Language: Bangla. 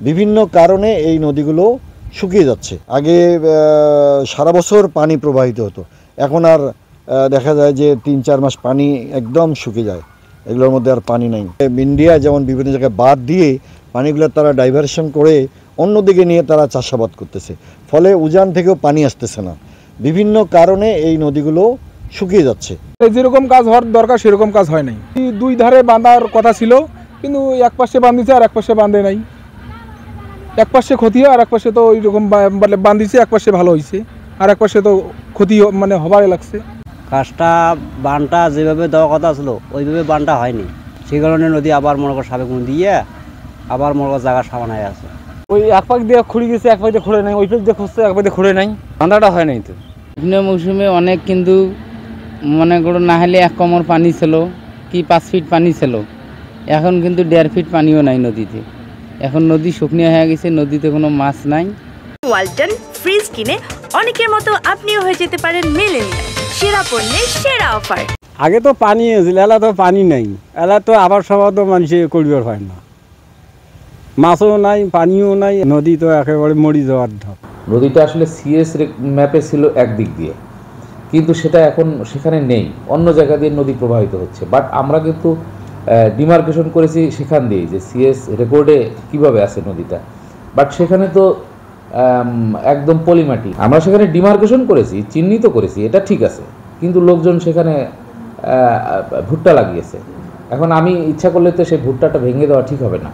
বিভিন্ন কারণে এই নদীগুলো শুকিয়ে যাচ্ছে। আগে সারা বছর পানি প্রবাহিত হতো, এখন আর দেখা যায় যে ৩-৪ মাস পানি একদম শুকিয়ে যায়, এগুলোর মধ্যে আর পানি নাই। ইন্ডিয়া যেমন বিভিন্ন জায়গায় বাঁধ দিয়ে পানিগুলো তারা ডাইভারশন করে অন্যদিকে নিয়ে তারা চাষাবাদ করতেছে, ফলে উজান থেকেও পানি আসতেছে না। বিভিন্ন কারণে এই নদীগুলো শুকিয়ে যাচ্ছে। যেরকম কাজ হওয়ার দরকার সেরকম কাজ হয় নাই। দুই ধারে বাঁধার কথা ছিল, কিন্তু এক পাশে বাঁধিছে আর এক পাশে বাঁধে নাই। এক পাশে ক্ষতি হয় আর এক পাশে তো ওইরকম বাঁধিছে, এক পাশে ভালো হয়েছে আর এক পাশে তো ক্ষতি মানে হবারই লাগছে। কাজটা বানটা যেভাবে দেওয়া কথা ছিল ওইভাবে বানটা হয়নি, সেই কারণে নদী আবার মনে কর সাবেক দিয়ে আবার মনে কর জায়গা সামানায় আছে। ওই এক পাক দিয়ে খুঁড়ে গেছে, এক পাক দিয়ে খুঁড়ে নাই, ওই পাক দিয়ে খুঁজছে, এক পাক দিয়ে খুঁড়ে নাই, বাঁধাটা হয় নাই। তো বিভিন্ন মৌসুমে অনেক, কিন্তু মনে করো না হলে 1 কোমর পানি ছিল কি 5 ফিট পানি ছিল, এখন কিন্তু 1.5 ফিট পানিও নাই নদীতে। এখন নদী শুকনো হয়ে গেছে, নদীতে কোনো মাছ নাই। ওয়ালটন ফ্রিজ কিনে অনেকের মতো আপনিও হয়ে যেতে পারেন মিলেনিয়াল, সেরা পণ্যের সেরা অফার। আগে তো পানি এসেছিল, এলা তো পানি নাই, এলা তো আবার সবাই তো মানুষে করিবার হয় না, মাছও নাই, পানিও নাই, নদী তো একেবারে মরি যাওয়ার ধাপ। নদীটা আসলে সিএস ম্যাপে ছিল একদিক দিয়ে, কিন্তু সেটা এখন সেখানে নেই, অন্য জায়গা দিয়ে নদী প্রবাহিত হচ্ছে। বাট আমরা কিন্তু ডিমার্কেশন করেছি সেখান দিয়ে, যে সিএস রেকর্ডে কিভাবে আছে নদীটা, বাট সেখানে তো একদম পলিমাটি। আমরা সেখানে ডিমার্কেশন করেছি, চিহ্নিত করেছি, এটা ঠিক আছে, কিন্তু লোকজন সেখানে ভুট্টা লাগিয়েছে। এখন আমি ইচ্ছা করলে তো সেই ভুট্টাটা ভেঙে দেওয়া ঠিক হবে না।